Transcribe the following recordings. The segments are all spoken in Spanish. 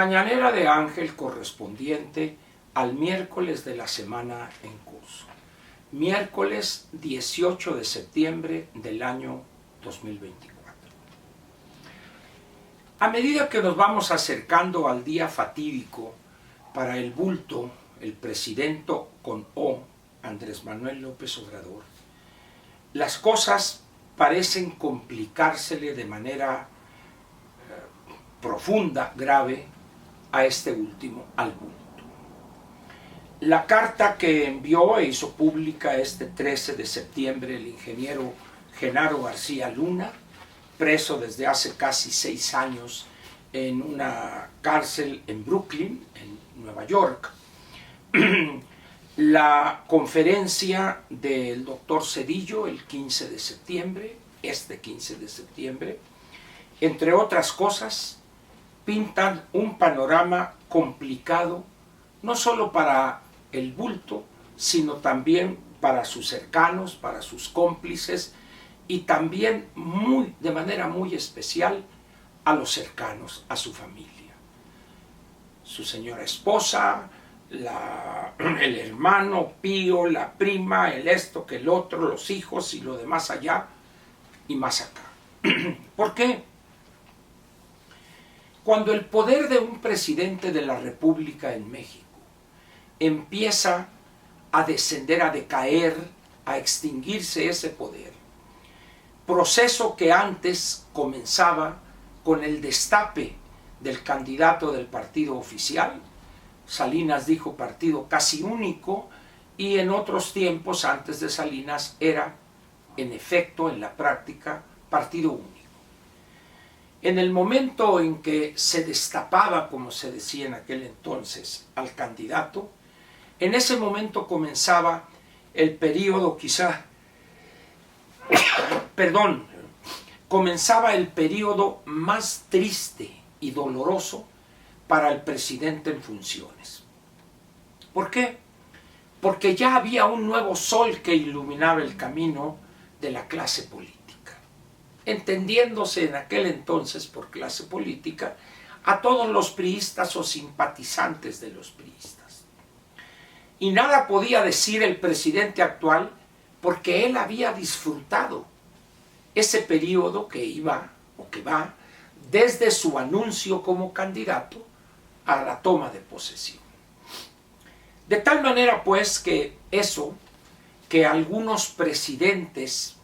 mañanera de Ángel correspondiente al miércoles de la semana en curso, miércoles 18 de septiembre del año 2024. A medida que nos vamos acercando al día fatídico para el bulto, el presidente con O, Andrés Manuel López Obrador, las cosas parecen complicársele de manera profunda, grave, a este último, al bulto. La carta que envió e hizo pública este 13 de septiembre el ingeniero Genaro García Luna, preso desde hace casi 6 años en una cárcel en Brooklyn, en Nueva York. La conferencia del doctor Zedillo el 15 de septiembre, este 15 de septiembre, entre otras cosas, pintan un panorama complicado, no solo para el bulto, sino también para sus cercanos, para sus cómplices y también de manera muy especial a los cercanos, a su familia. Su señora esposa, el hermano Pío, la prima, el esto que el otro, los hijos y lo demás allá y más acá. ¿Por qué? Cuando el poder de un presidente de la República en México empieza a descender, a decaer, a extinguirse ese poder, proceso que antes comenzaba con el destape del candidato del partido oficial, Salinas dijo partido casi único, y en otros tiempos antes de Salinas era, en efecto, en la práctica, partido único. En el momento en que se destapaba, como se decía en aquel entonces, al candidato, en ese momento comenzaba el periodo comenzaba el periodo más triste y doloroso para el presidente en funciones. ¿Por qué? Porque ya había un nuevo sol que iluminaba el camino de la clase política, entendiéndose en aquel entonces por clase política a todos los priistas o simpatizantes de los priistas. Y nada podía decir el presidente actual porque él había disfrutado ese periodo que iba o que va desde su anuncio como candidato a la toma de posesión. De tal manera pues que algunos presidentes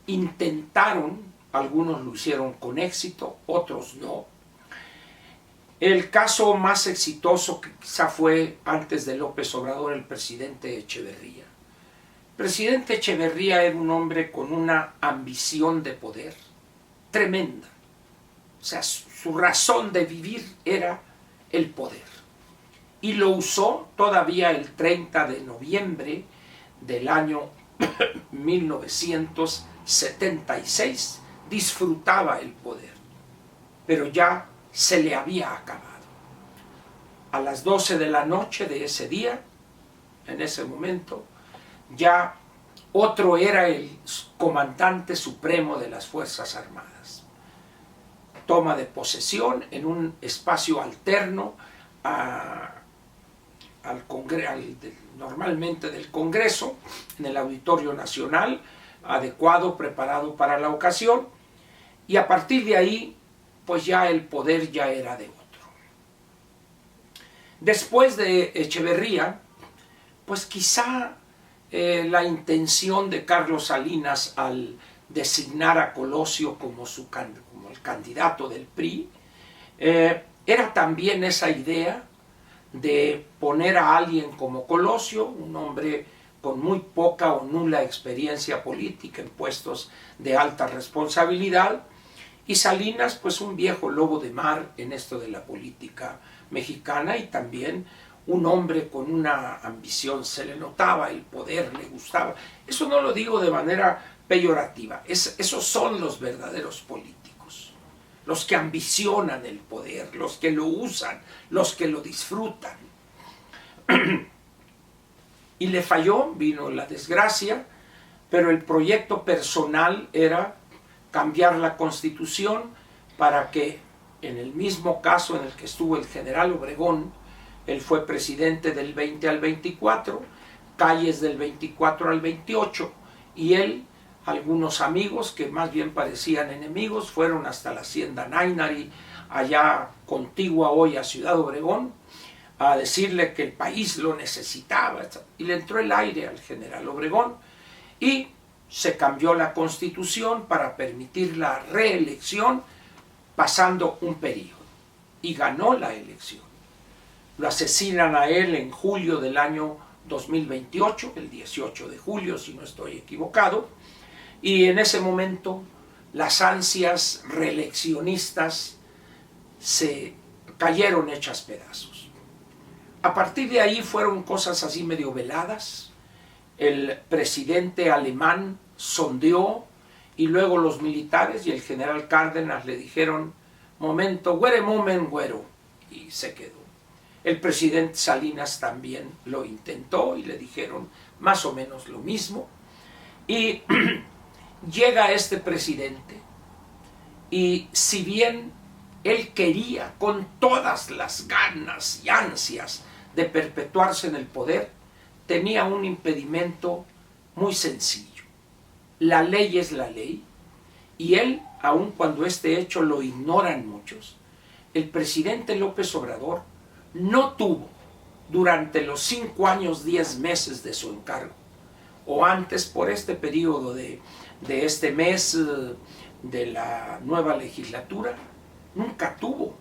intentaron, algunos lo hicieron con éxito, otros no. El caso más exitoso que quizá fue antes de López Obrador, el presidente Echeverría. El presidente Echeverría era un hombre con una ambición de poder tremenda. O sea, su razón de vivir era el poder. Y lo usó todavía el 30 de noviembre del año 1976. Disfrutaba el poder, pero ya se le había acabado. A las 12 de la noche de ese día, en ese momento, ya otro era el comandante supremo de las Fuerzas Armadas. Toma de posesión en un espacio alterno normalmente del Congreso, en el Auditorio Nacional, adecuado, preparado para la ocasión, y a partir de ahí, pues ya el poder ya era de otro. Después de Echeverría, pues quizá la intención de Carlos Salinas al designar a Colosio como el candidato del PRI, era también esa idea de poner a alguien como Colosio, un hombre con muy poca o nula experiencia política en puestos de alta responsabilidad, y Salinas pues un viejo lobo de mar en esto de la política mexicana y también un hombre con una ambición, se le notaba el poder, le gustaba. Eso no lo digo de manera peyorativa, esos son los verdaderos políticos, los que ambicionan el poder, los que lo usan, los que lo disfrutan. Y le falló, vino la desgracia, pero el proyecto personal era cambiar la Constitución para que En el mismo caso en el que estuvo el general Obregón, él fue presidente del 20 al 24, Calles del 24 al 28, y él, algunos amigos que más bien parecían enemigos, fueron hasta la hacienda Nainari, allá contigua hoy a Ciudad Obregón, a decirle que el país lo necesitaba, y le entró el aire al general Obregón, y se cambió la Constitución para permitir la reelección pasando un periodo, y ganó la elección. Lo asesinan a él en julio del año 2028, el 18 de julio, si no estoy equivocado, y en ese momento las ansias reeleccionistas se cayeron hechas pedazos. A partir de ahí fueron cosas así medio veladas. El presidente alemán sondeó y luego los militares y el general Cárdenas le dijeron: momento, güere moment, güero, y se quedó. El presidente Salinas también lo intentó y le dijeron más o menos lo mismo. Y llega este presidente y si bien él quería con todas las ganas y ansias de perpetuarse en el poder, tenía un impedimento muy sencillo. La ley es la ley, y él, aun cuando este hecho lo ignoran muchos, el presidente López Obrador no tuvo durante los 5 años 10 meses de su encargo, o antes por este periodo de este mes de la nueva legislatura, nunca tuvo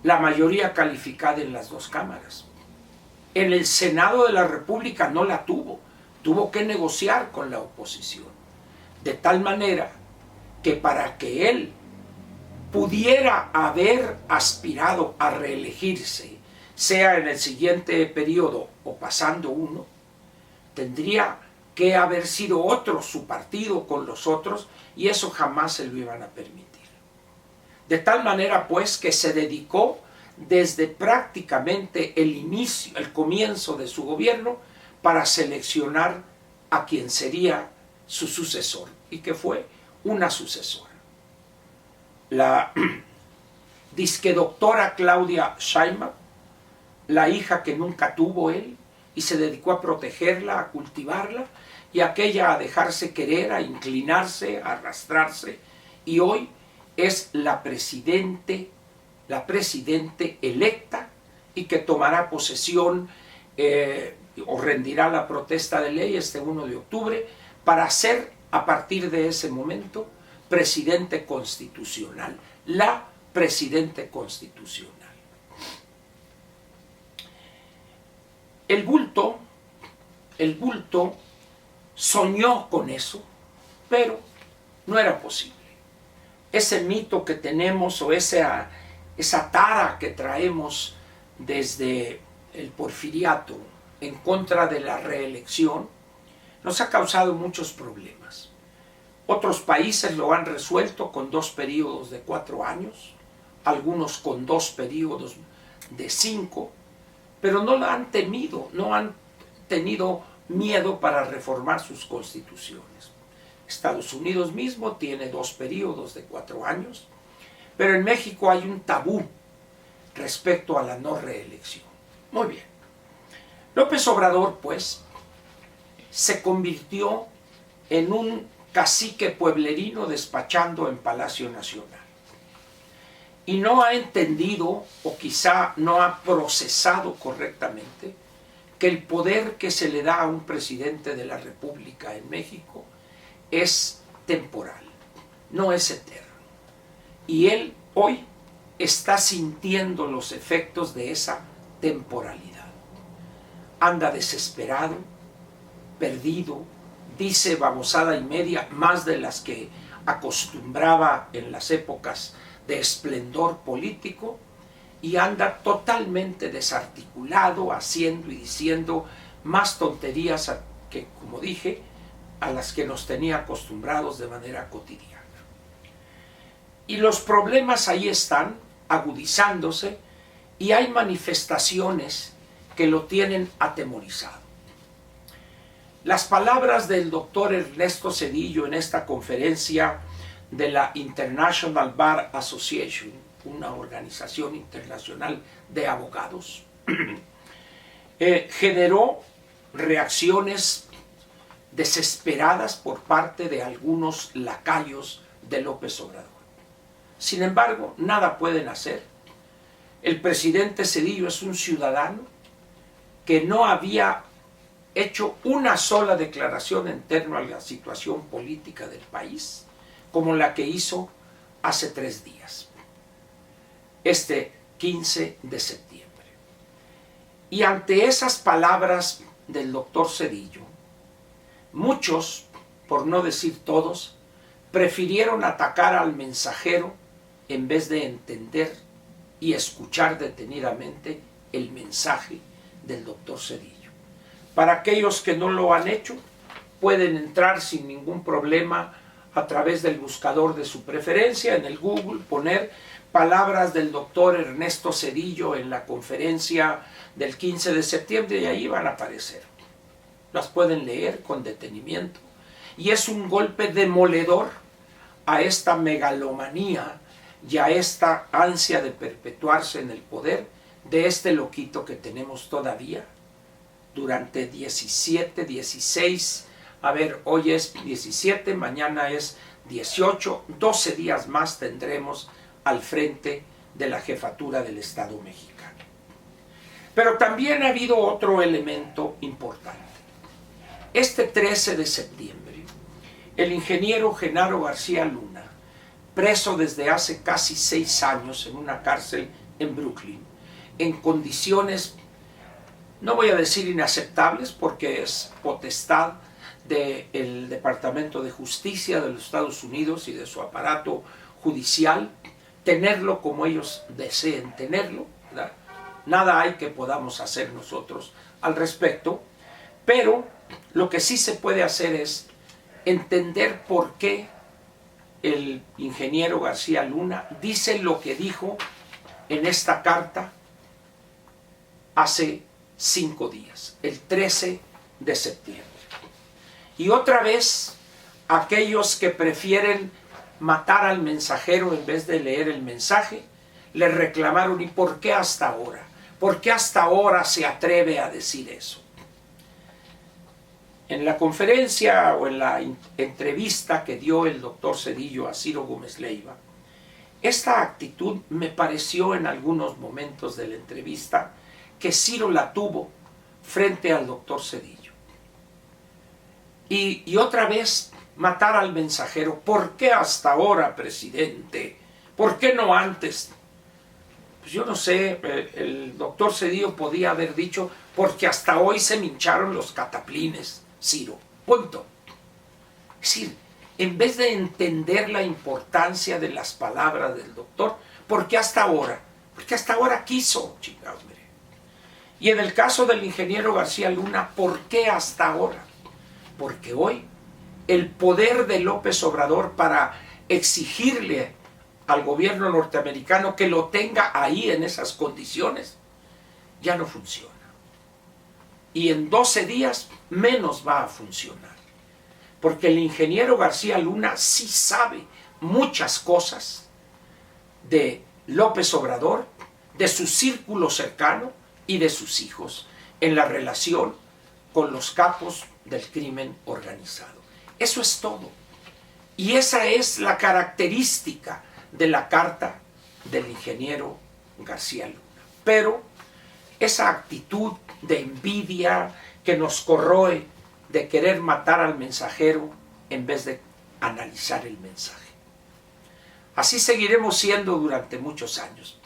la mayoría calificada en las 2 cámaras. En el Senado de la República no la tuvo, tuvo que negociar con la oposición, de tal manera que para que él pudiera haber aspirado a reelegirse, sea en el siguiente periodo o pasando uno, tendría que haber sido otro su partido con los otros, y eso jamás se lo iban a permitir. De tal manera pues que se dedicó desde prácticamente el inicio, el comienzo de su gobierno, para seleccionar a quien sería su sucesor, y que fue una sucesora. La disque doctora Claudia Sheinbaum, la hija que nunca tuvo él, y se dedicó a protegerla, a cultivarla, y aquella a dejarse querer, a inclinarse, a arrastrarse, y hoy es la presidente electa, y que tomará posesión o rendirá la protesta de ley este 1 de octubre para ser, a partir de ese momento, presidente constitucional, la presidente constitucional. El bulto soñó con eso, pero no era posible. Ese mito que tenemos, o esa tara que traemos desde el porfiriato en contra de la reelección, nos ha causado muchos problemas. Otros países lo han resuelto con 2 periodos de 4 años, algunos con 2 periodos de 5, pero no la han temido, no han tenido miedo para reformar sus constituciones. Estados Unidos mismo tiene 2 periodos de 4 años, pero en México hay un tabú respecto a la no reelección. Muy bien. López Obrador, pues, se convirtió en un cacique pueblerino despachando en Palacio Nacional. Y no ha entendido, o quizá no ha procesado correctamente, que el poder que se le da a un presidente de la República en México es temporal, no es eterno. Y él hoy está sintiendo los efectos de esa temporalidad. Anda desesperado, perdido, dice babosada y media, más de las que acostumbraba en las épocas de esplendor político, y anda totalmente desarticulado, haciendo y diciendo más tonterías que, como dije, a las que nos tenía acostumbrados de manera cotidiana. Y los problemas ahí están, agudizándose, y hay manifestaciones que lo tienen atemorizado. Las palabras del doctor Ernesto Zedillo en esta conferencia de la International Bar Association una organización internacional de abogados, generó reacciones desesperadas por parte de algunos lacayos de López Obrador. Sin embargo, nada pueden hacer. El presidente Zedillo es un ciudadano que no había hecho una sola declaración en torno a la situación política del país, como la que hizo hace 3 días, este 15 de septiembre. Y ante esas palabras del doctor Zedillo, muchos, por no decir todos, prefirieron atacar al mensajero en vez de entender y escuchar detenidamente el mensaje del doctor Zedillo. Para aquellos que no lo han hecho, pueden entrar sin ningún problema a través del buscador de su preferencia, en el Google, poner palabras del doctor Ernesto Zedillo en la conferencia del 15 de septiembre y ahí van a aparecer. Las pueden leer con detenimiento. Y es un golpe demoledor a esta megalomanía y a esta ansia de perpetuarse en el poder de este loquito que tenemos todavía durante 17, 16, hoy es 17, mañana es 18, 12 días más tendremos al frente de la jefatura del Estado mexicano. Pero también ha habido otro elemento importante. Este 13 de septiembre, el ingeniero Genaro García Luna, preso desde hace casi 6 años en una cárcel en Brooklyn, en condiciones, no voy a decir inaceptables, porque es potestad del Departamento de Justicia de los Estados Unidos y de su aparato judicial, tenerlo como ellos deseen tenerlo, ¿verdad? Nada hay que podamos hacer nosotros al respecto, pero lo que sí se puede hacer es entender por qué el ingeniero García Luna dice lo que dijo en esta carta hace 5 días, el 13 de septiembre. Y otra vez, aquellos que prefieren matar al mensajero en vez de leer el mensaje, le reclamaron: ¿y por qué hasta ahora? ¿Por qué hasta ahora se atreve a decir eso? En la conferencia o en la entrevista que dio el doctor Zedillo a Ciro Gómez Leiva, esta actitud me pareció en algunos momentos de la entrevista que Ciro la tuvo frente al doctor Zedillo. Y otra vez matar al mensajero. ¿Por qué hasta ahora, presidente? ¿Por qué no antes? Pues yo no sé, el doctor Zedillo podía haber dicho: porque hasta hoy se me hincharon los cataplines, Ciro. Punto. Es decir, en vez de entender la importancia de las palabras del doctor, ¿por qué hasta ahora? Porque hasta ahora quiso, chingados, mire. Y en el caso del ingeniero García Luna, ¿por qué hasta ahora? Porque hoy el poder de López Obrador para exigirle al gobierno norteamericano que lo tenga ahí en esas condiciones ya no funciona. Y en 12 días menos va a funcionar. Porque el ingeniero García Luna sí sabe muchas cosas de López Obrador, de su círculo cercano y de sus hijos en la relación con los capos del crimen organizado. Eso es todo. Y esa es la característica de la carta del ingeniero García Luna. Pero esa actitud de envidia que nos corroe, de querer matar al mensajero en vez de analizar el mensaje. Así seguiremos siendo durante muchos años.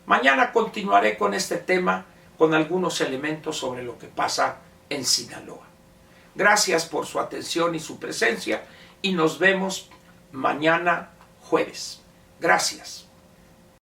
Mañana continuaré con este tema con algunos elementos sobre lo que pasa en Sinaloa. Gracias por su atención y su presencia y nos vemos mañana jueves. Gracias.